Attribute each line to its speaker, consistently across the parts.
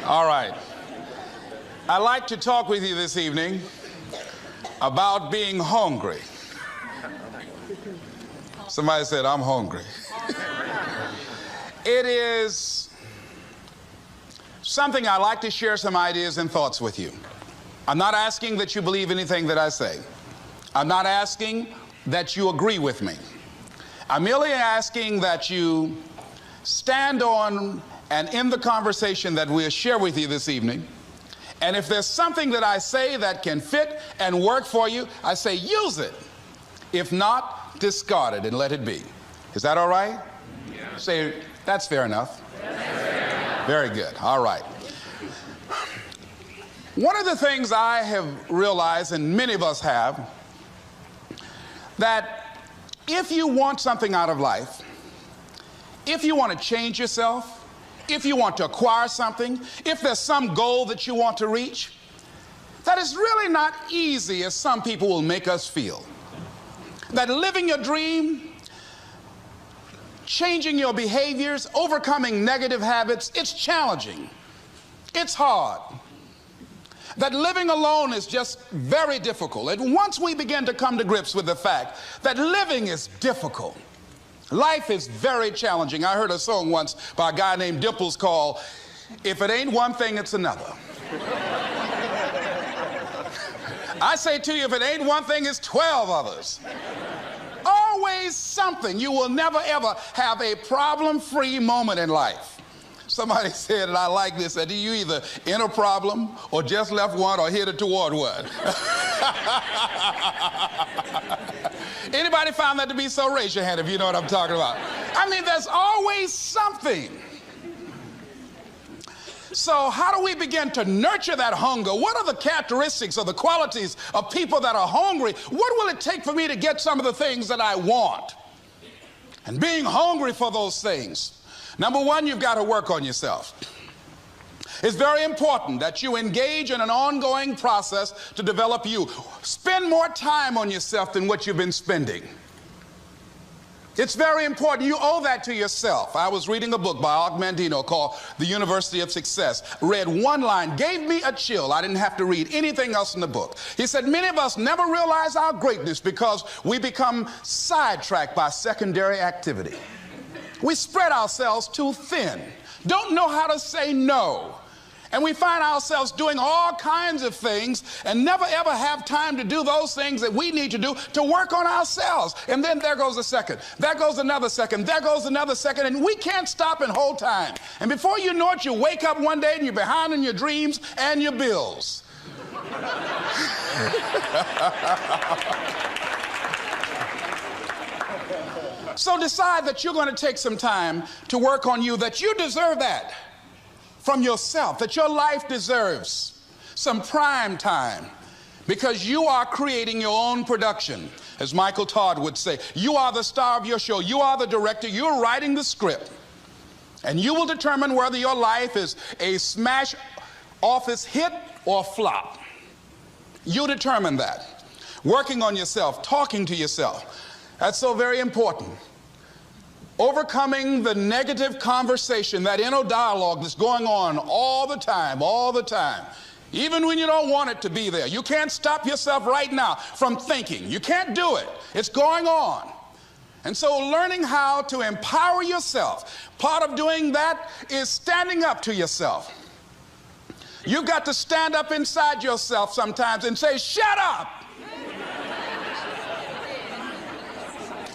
Speaker 1: All right. I'd like to talk with you this evening about being hungry. Somebody said, I'm hungry. It is something I like to share some ideas and thoughts with you. I'm not asking that you believe anything that I say. I'm not asking that you agree with me. I'm merely asking that you stand on and in the conversation that we'll share with you this evening. And if there's something that I say that can fit and work for you, I say use it. If not, discard it and let it be. Is that all right? Yeah. Say, that's fair enough. Very good. All right. One of the things I have realized, and many of us have, that if you want something out of life, if you want to change yourself, if you want to acquire something, if there's some goal that you want to reach, that is really not easy as some people will make us feel. That living your dream, changing your behaviors, overcoming negative habits, it's challenging. It's hard. That living alone is just very difficult. And once we begin to come to grips with the fact that living is difficult, life is very challenging. I heard a song once by a guy named Dimples called, If It Ain't One Thing, It's Another. I say to you, if it ain't one thing, it's 12 others. Always something. You will never, ever have a problem-free moment in life. Somebody said, and I like this, that you either in a problem or just left one or headed toward one. Anybody found that to be so? Raise your hand if you know what I'm talking about. I mean, there's always something. So how do we begin to nurture that hunger? What are the characteristics or the qualities of people that are hungry? What will it take for me to get some of the things that I want? And being hungry for those things. Number one, you've got to work on yourself. It's very important that you engage in an ongoing process to develop you. Spend more time on yourself than what you've been spending. It's very important. You owe that to yourself. I was reading a book by Og Mandino called The University of Success. Read one line, gave me a chill. I didn't have to read anything else in the book. He said, many of us never realize our greatness because we become sidetracked by secondary activity. We spread ourselves too thin, don't know how to say no. And we find ourselves doing all kinds of things and never ever have time to do those things that we need to do to work on ourselves. And then there goes a second, there goes another second, there goes another second, and we can't stop and hold time. And before you know it, you wake up one day and you're behind on your dreams and your bills. So decide that you're going to take some time to work on you, that you deserve that from yourself, that your life deserves some prime time because you are creating your own production. As Michael Todd would say, you are the star of your show. You are the director. You're writing the script. And you will determine whether your life is a smash office hit or flop. You determine that. Working on yourself, talking to yourself. That's so very important. Overcoming the negative conversation, that inner dialogue that's going on all the time, even when you don't want it to be there. You can't stop yourself right now from thinking. You can't do it. It's going on. And so learning how to empower yourself, part of doing that is standing up to yourself. You've got to stand up inside yourself sometimes and say, shut up.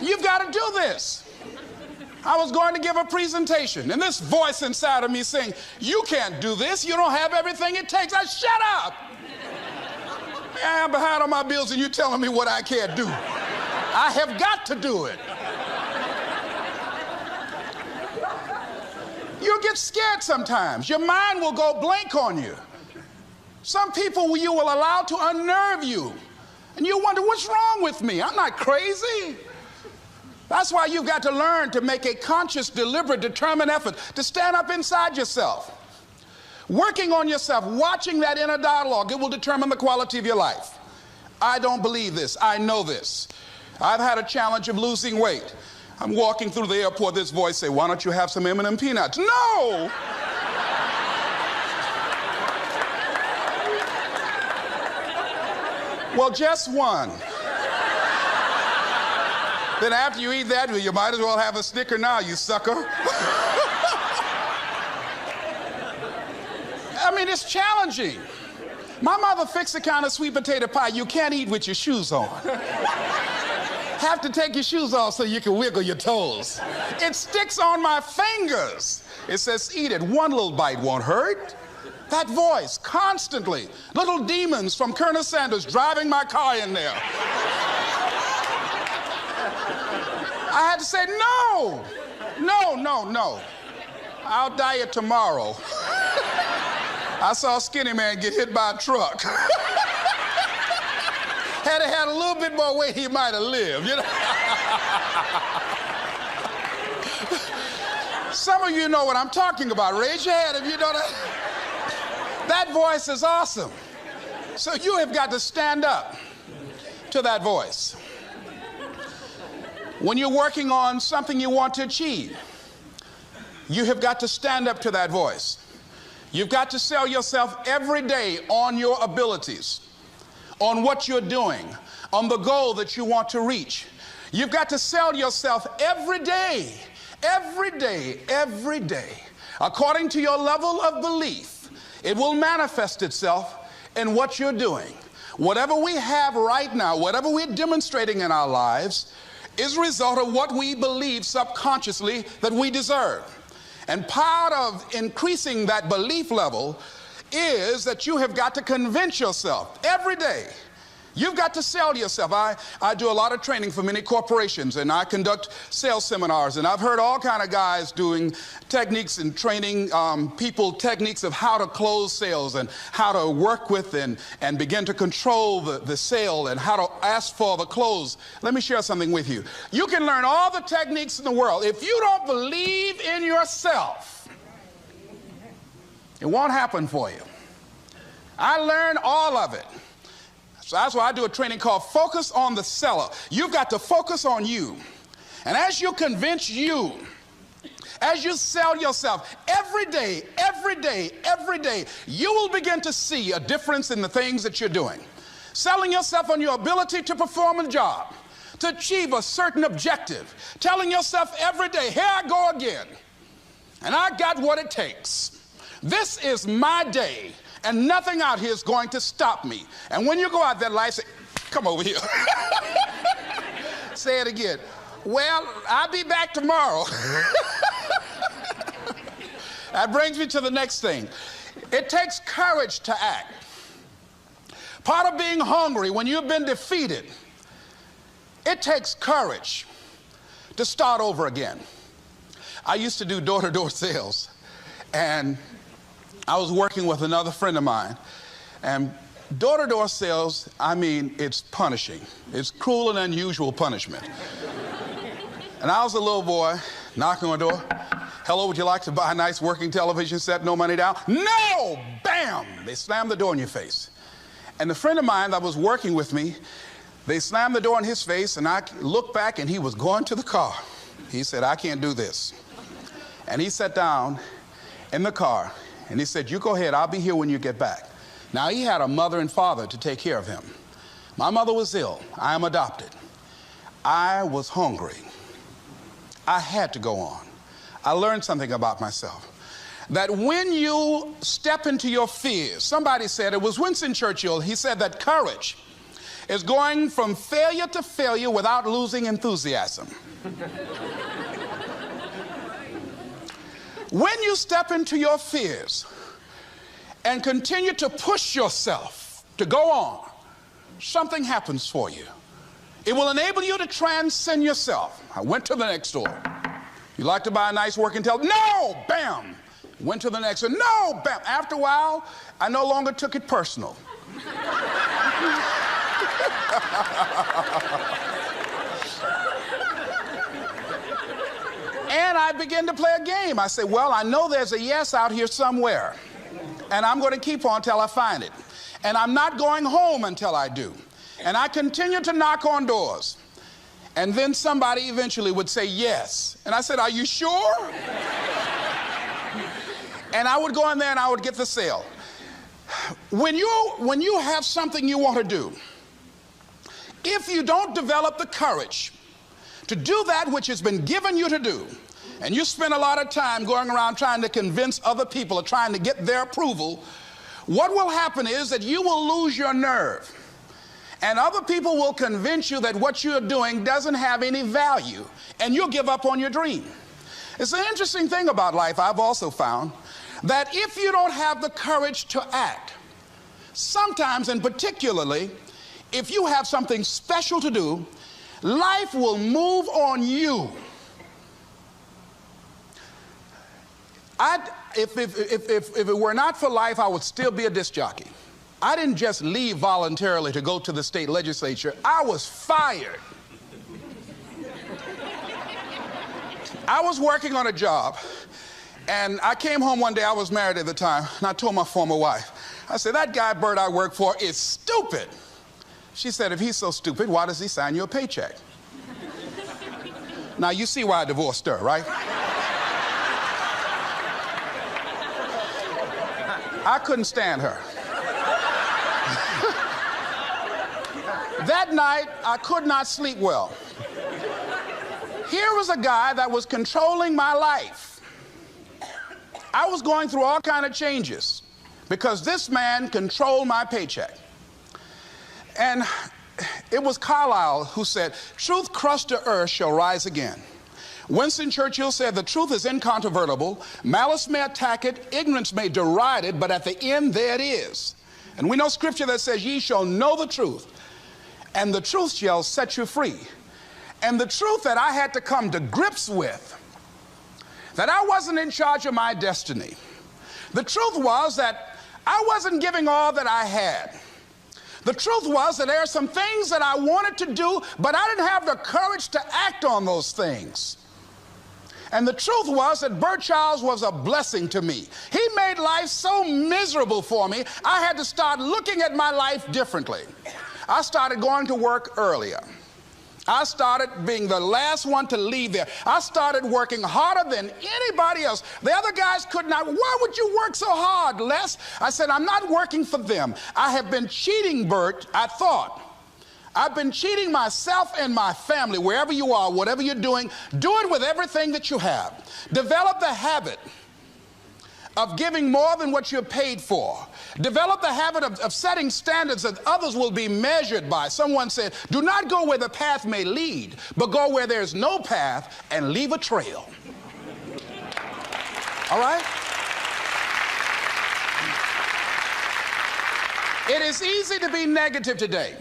Speaker 1: You've got to do this. I was going to give a presentation, and this voice inside of me saying, you can't do this. You don't have everything it takes. I shut up. I'm behind on my bills, and you're telling me what I can't do. I have got to do it. You'll get scared sometimes. Your mind will go blank on you. Some people you will allow to unnerve you, and you wonder, what's wrong with me? I'm not crazy. That's why you've got to learn to make a conscious, deliberate, determined effort to stand up inside yourself. Working on yourself, watching that inner dialogue, it will determine the quality of your life. I don't believe this. I know this. I've had a challenge of losing weight. I'm walking through the airport, this voice say, why don't you have some M&M peanuts? No! Well, just one. Then after you eat that, you might as well have a Snicker now, you sucker. I mean, it's challenging. My mother fixed the kind of sweet potato pie you can't eat with your shoes on. Have to take your shoes off so you can wiggle your toes. It sticks on my fingers. It says, eat it. One little bite won't hurt. That voice, constantly. Little demons from Colonel Sanders driving my car in there. I had to say, no, no, no, no. I'll diet tomorrow. I saw a skinny man get hit by a truck. Had he had a little bit more weight, he might have lived, you know. Some of you know what I'm talking about. Raise your hand if you know that. That voice is awesome. So you have got to stand up to that voice. When you're working on something you want to achieve, you have got to stand up to that voice. You've got to sell yourself every day on your abilities, on what you're doing, on the goal that you want to reach. You've got to sell yourself every day, every day, every day. According to your level of belief, it will manifest itself in what you're doing. Whatever we have right now, whatever we're demonstrating in our lives, is a result of what we believe subconsciously that we deserve. And part of increasing that belief level is that you have got to convince yourself every day. You've got to sell yourself. I do a lot of training for many corporations, and I conduct sales seminars, and I've heard all kind of guys doing techniques and training people techniques of how to close sales and how to work with and begin to control the sale and how to ask for the close. Let me share something with you. You can learn all the techniques in the world. If you don't believe in yourself, it won't happen for you. I learned all of it. So that's why I do a training called Focus on the Seller. You've got to focus on you. And as you convince you, as you sell yourself every day, every day, every day, you will begin to see a difference in the things that you're doing. Selling yourself on your ability to perform a job, to achieve a certain objective. Telling yourself every day, here I go again. And I got what it takes. This is my day. And nothing out here is going to stop me. And when you go out there, life say, come over here. Say it again. Well, I'll be back tomorrow. That brings me to the next thing. It takes courage to act. Part of being hungry when you've been defeated, it takes courage to start over again. I used to do door-to-door sales, and I was working with another friend of mine, and door-to-door sales, I mean, it's punishing. It's cruel and unusual punishment. And I was a little boy knocking on the door. Hello, would you like to buy a nice working television set, no money down? No! Bam! They slammed the door in your face. And the friend of mine that was working with me, they slammed the door in his face, and I looked back, and he was going to the car. He said, I can't do this. And he sat down in the car, and he said, you go ahead, I'll be here when you get back. Now, he had a mother and father to take care of him. My mother was ill. I am adopted. I was hungry. I had to go on. I learned something about myself. That when you step into your fears, somebody said, it was Winston Churchill, he said that courage is going from failure to failure without losing enthusiasm. When you step into your fears and continue to push yourself to go on, something happens for you. It will enable you to transcend yourself. I went to the next door. You like to buy a nice working television? No! Bam! Went to the next door. No! Bam! After a while, I no longer took it personal. And I began to play a game. I said, well, I know there's a yes out here somewhere, and I'm going to keep on until I find it. And I'm not going home until I do. And I continued to knock on doors. And then somebody eventually would say yes. And I said, are you sure? And I would go in there and I would get the sale. When you have something you want to do, if you don't develop the courage to do that which has been given you to do, and you spend a lot of time going around trying to convince other people or trying to get their approval, what will happen is that you will lose your nerve. And other people will convince you that what you're doing doesn't have any value, and you'll give up on your dream. It's an interesting thing about life, I've also found, that if you don't have the courage to act, sometimes, and particularly, if you have something special to do, life will move on you. If it were not for life, I would still be a disc jockey. I didn't just leave voluntarily to go to the state legislature. I was fired. I was working on a job, and I came home one day. I was married at the time, and I told my former wife, I said, that guy Bert I work for is stupid. She said, if he's so stupid, why does he sign you a paycheck? Now, you see why I divorced her, right? I couldn't stand her. That night, I could not sleep well. Here was a guy that was controlling my life. I was going through all kinds of changes because this man controlled my paycheck. And it was Carlyle who said, truth crushed to earth shall rise again. Winston Churchill said, the truth is incontrovertible. Malice may attack it, ignorance may deride it, but at the end there it is. And we know scripture that says, ye shall know the truth, and the truth shall set you free. And the truth that I had to come to grips with, that I wasn't in charge of my destiny. The truth was that I wasn't giving all that I had. The truth was that there are some things that I wanted to do, but I didn't have the courage to act on those things. And the truth was that Bert Childs was a blessing to me. He made life so miserable for me, I had to start looking at my life differently. I started going to work earlier. I started being the last one to leave there. I started working harder than anybody else. The other guys could not. Why would you work so hard, Les? I said, I'm not working for them. I have been cheating, Bert, I thought. I've been cheating myself and my family. Wherever you are, whatever you're doing, do it with everything that you have. Develop the habit of giving more than what you're paid for. Develop the habit of setting standards that others will be measured by. Someone said, do not go where the path may lead, but go where there's no path and leave a trail. All right? It is easy to be negative today.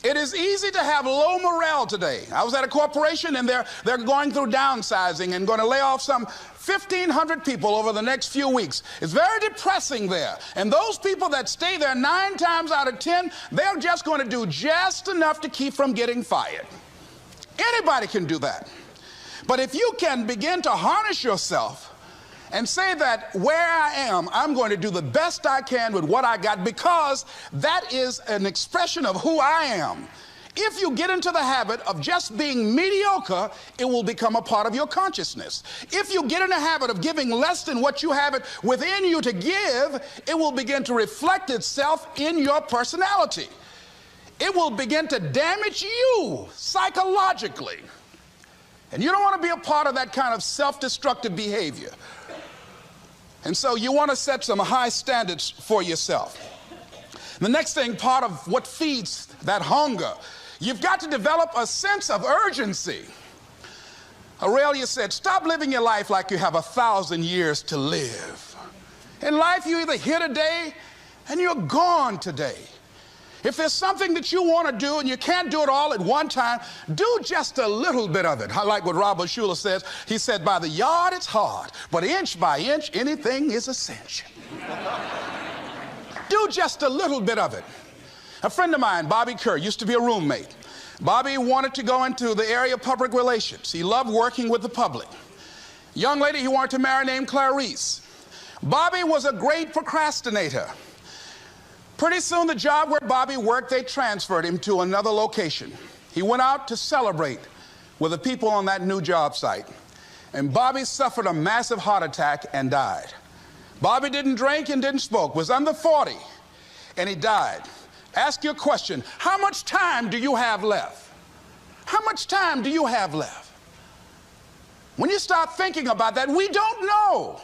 Speaker 1: It is easy to have low morale today. I was at a corporation and they're going through downsizing and going to lay off some 1,500 people over the next few weeks. It's very depressing there. And those people that stay there 9 times out of 10, they're just going to do just enough to keep from getting fired. Anybody can do that. But if you can begin to harness yourself and say that where I am, I'm going to do the best I can with what I got, because that is an expression of who I am. If you get into the habit of just being mediocre, it will become a part of your consciousness. If you get in the habit of giving less than what you have it within you to give, it will begin to reflect itself in your personality. It will begin to damage you psychologically. And you don't want to be a part of that kind of self-destructive behavior. And so you want to set some high standards for yourself. The next thing, part of what feeds that hunger, you've got to develop a sense of urgency. Aurelia said, stop living your life like you have 1,000 years to live. In life, you're either here today and you're gone today. If there's something that you want to do and you can't do it all at one time, do just a little bit of it. I like what Robert Schuller says. He said, by the yard it's hard, but inch by inch, anything is a cinch. Do just a little bit of it. A friend of mine, Bobby Kerr, used to be a roommate. Bobby wanted to go into the area of public relations. He loved working with the public. Young lady he wanted to marry named Clarice. Bobby was a great procrastinator. Pretty soon the job where Bobby worked, they transferred him to another location. He went out to celebrate with the people on that new job site. And Bobby suffered a massive heart attack and died. Bobby didn't drink and didn't smoke, was under 40, and he died. Ask your question. How much time do you have left? How much time do you have left? When you start thinking about that, we don't know